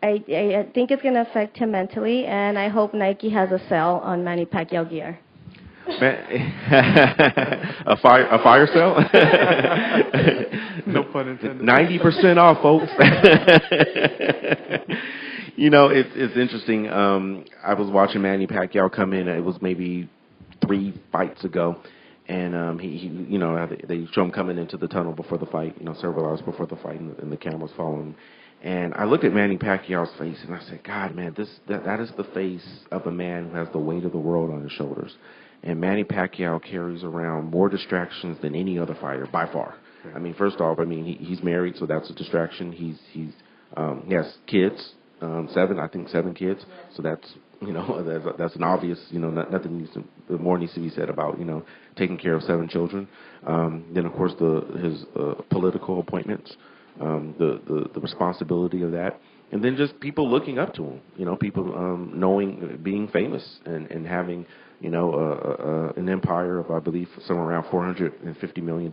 I think it's going to affect him mentally, and I hope Nike has a sale on Manny Pacquiao gear. a fire sale? No pun intended. 90% off, folks. You know, it's interesting. I was watching Manny Pacquiao come in. It was maybe 3 fights ago, and he you know, they show him coming into the tunnel before the fight. You know, several hours before the fight, and the cameras following him. And I looked at Manny Pacquiao's face, and I said, God, man, that is the face of a man who has the weight of the world on his shoulders. And Manny Pacquiao carries around more distractions than any other fighter, by far. I mean, first off, I mean, he's married, so that's a distraction. He has kids, 7 kids. So that's, you know, that's an obvious, you know, nothing more needs to be said about, you know, taking care of 7 children. Then, of course, his political appointments. The responsibility of that, and then just people looking up to him, you know, people knowing, being famous and having, you know, an empire of, I believe, somewhere around $450 million.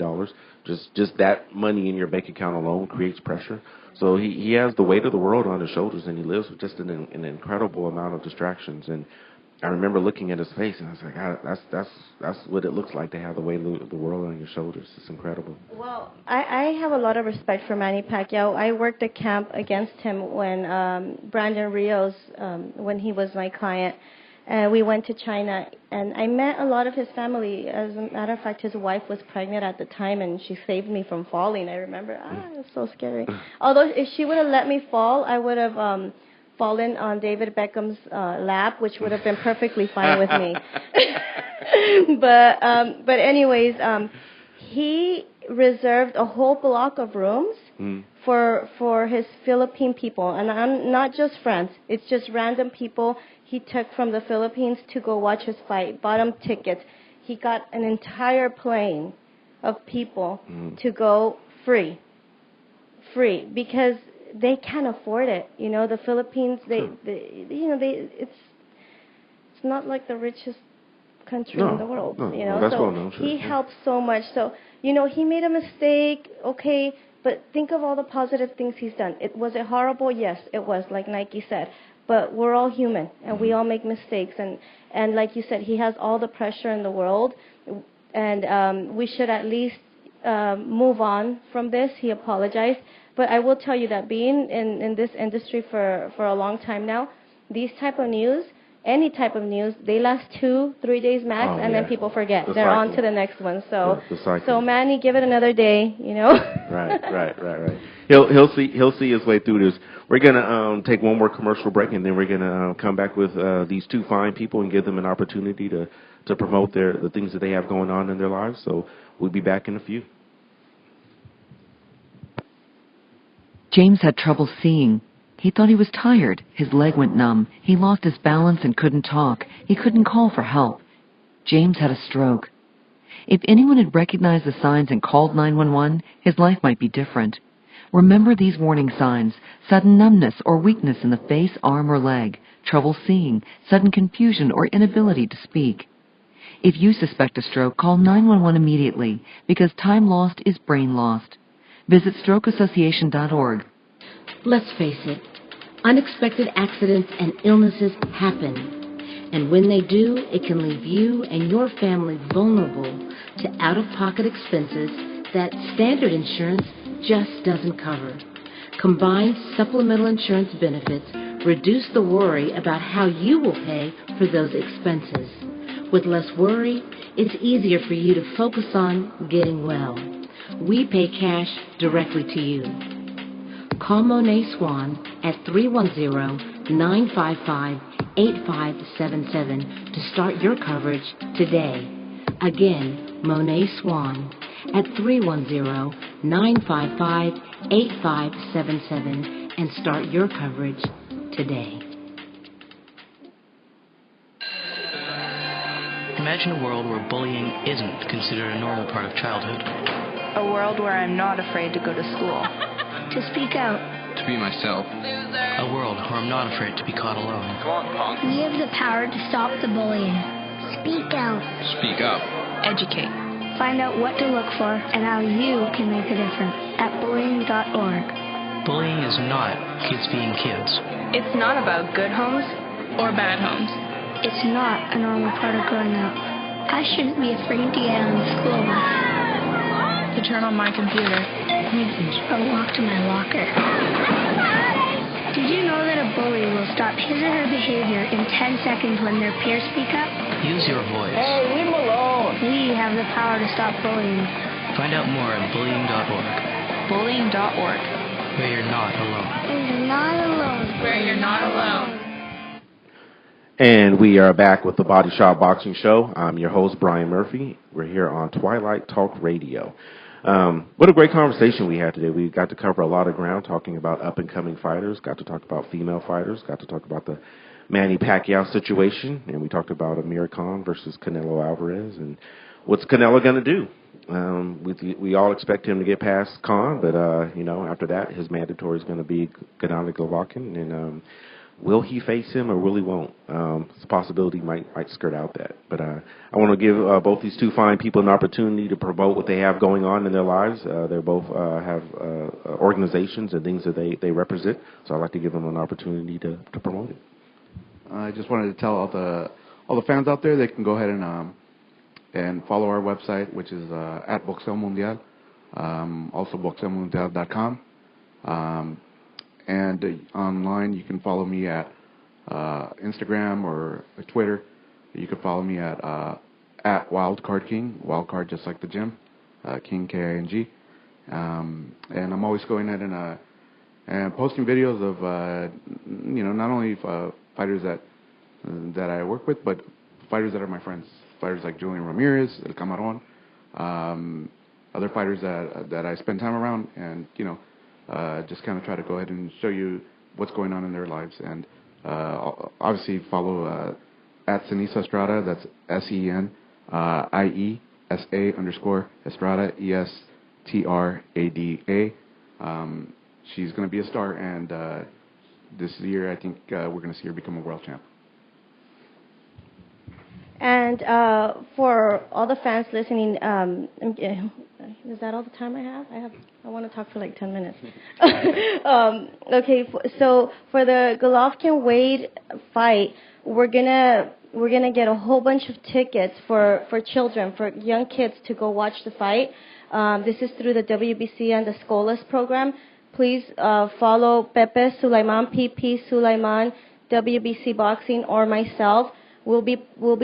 Just that money in your bank account alone creates pressure. So he has the weight of the world on his shoulders, and he lives with just an incredible amount of distractions. And I remember looking at his face, and I was like, God, that's what it looks like to have the weight of the world on your shoulders. It's incredible. Well, I have a lot of respect for Manny Pacquiao. I worked a camp against him when Brandon Rios, when he was my client. We went to China, and I met a lot of his family. As a matter of fact, his wife was pregnant at the time, and she saved me from falling. I remember, it was so scary. Although if she would have let me fall, I would have fallen on David Beckham's lap, which would have been perfectly fine with me. But anyways, he reserved a whole block of rooms for his Philippine people, and I'm not just friends. It's just random people he took from the Philippines to go watch his fight, bought him tickets. He got an entire plane of people to go free, because they can't afford it. You know, the Philippines, it's not like the richest country in the world. You know, that's so well known, he helped so much. So, you know, he made a mistake, okay, but think of all the positive things he's done. Was it horrible? Yes, it was, like Nike said. But we're all human, and we all make mistakes. And like you said, he has all the pressure in the world, and we should at least move on from this. He apologized. But I will tell you that being in this industry for a long time now, these type of news, any type of news, they last 2-3 days max, and then people forget. They're on to the next one. So, so Manny, give it another day, you know. Right. He'll see his way through this. We're gonna take one more commercial break, and then we're gonna come back with these 2 fine people and give them an opportunity to promote the things that they have going on in their lives. So we'll be back in a few. James had trouble seeing. He thought he was tired. His leg went numb. He lost his balance and couldn't talk. He couldn't call for help. James had a stroke. If anyone had recognized the signs and called 911, his life might be different. Remember these warning signs: sudden numbness or weakness in the face, arm, or leg, trouble seeing, sudden confusion or inability to speak. If you suspect a stroke, call 911 immediately, because time lost is brain lost. Visit strokeassociation.org. Let's face it, unexpected accidents and illnesses happen. And when they do, it can leave you and your family vulnerable to out-of-pocket expenses that standard insurance just doesn't cover. Combined supplemental insurance benefits reduce the worry about how you will pay for those expenses. With less worry, it's easier for you to focus on getting well. We pay cash directly to you. Call Monet Swan at 310-955-8577 to start your coverage today. Again, Monet Swan at 310-955-8577 and start your coverage today. Imagine a world where bullying isn't considered a normal part of childhood. A world where I'm not afraid to go to school. To speak out. To be myself. A world where I'm not afraid to be caught alone. Come on, punk. We have the power to stop the bullying. Speak out. Speak up. Educate. Find out what to look for and how you can make a difference at bullying.org. Bullying is not kids being kids. It's not about good homes or bad homes. It's not a normal part of growing up. I shouldn't be afraid to get on the school bus. To turn on my computer. Or walk to my locker. To Did you know that a bully will stop his or her behavior in 10 seconds when their peers speak up? Use your voice. Hey, leave him alone. We have the power to stop bullying. Find out more at bullying.org. Bullying.org. Where you're not alone. Where you're not alone. Where you're not alone. And we are back with the Body Shop Boxing Show. I'm your host, Brian Murphy. We're here on Twilight Talk Radio. What a great conversation we had today. We got to cover a lot of ground talking about up-and-coming fighters, got to talk about female fighters, got to talk about the Manny Pacquiao situation, and we talked about Amir Khan versus Canelo Alvarez, and what's Canelo going to do? We all expect him to get past Khan, but, after that, his mandatory is going to be Gennady Golovkin, and will he face him or will he won't? It's a possibility might skirt out that. But I want to give both these two fine people an opportunity to promote what they have going on in their lives. They both have organizations and things that they represent. So I'd like to give them an opportunity to promote it. I just wanted to tell all the fans out there they can go ahead and follow our website, which is at Boxeo Mundial, also boxeomundial.com. And online, you can follow me at Instagram or Twitter. You can follow me at Wildcard King, Wildcard just like the gym, King King. And I'm always going ahead and posting videos of not only fighters that I work with, but fighters that are my friends. Fighters like Julian Ramirez, El Camarón, other fighters that I spend time around, and just kind of try to go ahead and show you what's going on in their lives. And obviously follow at Senisa Estrada, that's SENIESA_Estrada, ESTRADA. She's going to be a star, and this year I think we're going to see her become a world champ. And for all the fans listening, is that all the time I have? I want to talk for like 10 minutes. Okay, so for the Golovkin-Wade fight, we're gonna get a whole bunch of tickets for children, for young kids to go watch the fight. This is through the WBC and the Scholas program. Please follow Pepe Sulaiman, PP Sulaiman, WBC Boxing, or myself. We'll be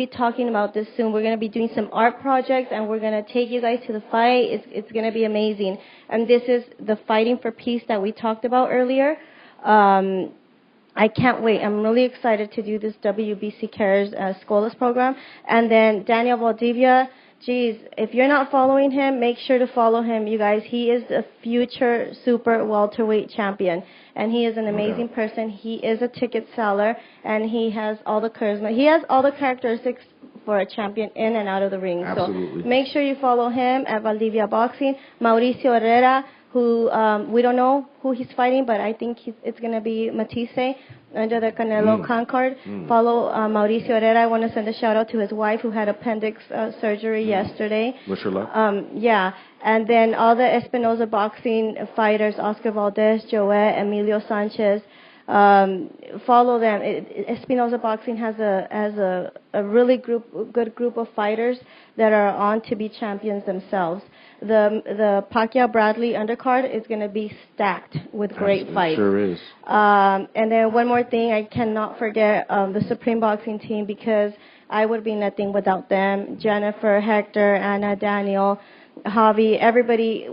talking about this soon. We're going to be doing some art projects, and we're going to take you guys to the fight. It's going to be amazing. And this is the Fighting for Peace that we talked about earlier. I can't wait. I'm really excited to do this WBC Cares Scholas program. And then Daniel Valdivia, geez, if you're not following him, make sure to follow him, you guys. He is a future super welterweight champion, and he is an amazing person. He is a ticket seller, and he has all the charisma. He has all the characteristics for a champion in and out of the ring. Absolutely. So make sure you follow him at Valdivia Boxing. Mauricio Herrera, who we don't know who he's fighting, but I think it's going to be Matisse under the Canelo Khan card. Follow Mauricio Herrera. I want to send a shout out to his wife who had appendix surgery yesterday. Wish her luck. Yeah. And then all the Espinoza boxing fighters, Oscar Valdez, Joet, Emilio Sanchez, follow them. Espinoza Boxing has a really good group of fighters that are on to be champions themselves. The Pacquiao Bradley undercard is going to be stacked with great fights. It sure is. And then one more thing, I cannot forget the Supreme Boxing team, because I would be nothing without them. Jennifer, Hector, Anna, Daniel, Javi, everybody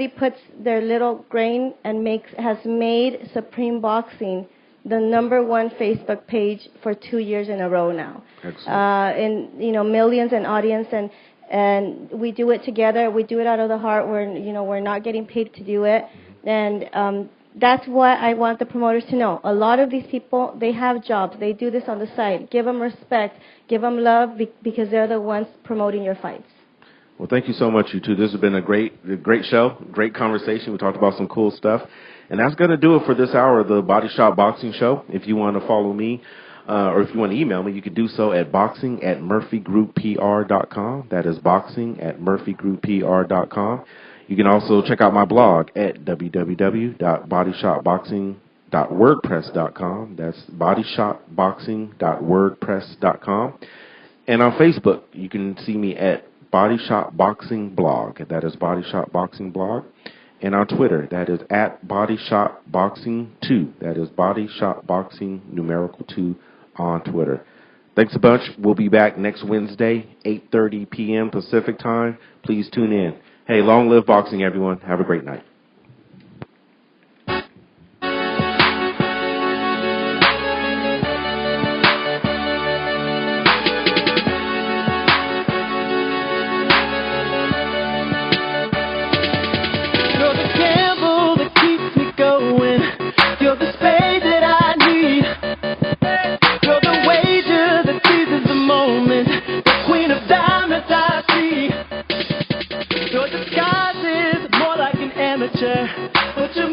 puts their little grain and has made Supreme Boxing the #1 Facebook page for 2 years in a row now. Excellent. And millions in audience, and we do it together. We do it out of the heart. We're not getting paid to do it, and that's what I want the promoters to know. A lot of these people, they have jobs. They do this on the side. Give them respect. Give them love, because they're the ones promoting your fights. Well, thank you so much, you two. This has been a great show, great conversation. We talked about some cool stuff. And that's going to do it for this hour of the Body Shop Boxing Show. If you want to follow me, or if you want to email me, you can do so at boxing@murphygrouppr.com. That is boxing@murphygrouppr.com. You can also check out my blog at www.bodyshopboxing.wordpress.com. That's bodyshopboxing.wordpress.com. And on Facebook, you can see me at Body Shop Boxing Blog. That is Body Shop Boxing Blog. And on Twitter, that is at BodyShopBoxing2. That is BodyShopBoxing numerical 2 on Twitter. Thanks a bunch. We'll be back next Wednesday, 8:30 p.m. Pacific time. Please tune in. Hey, long live boxing, everyone. Have a great night. But you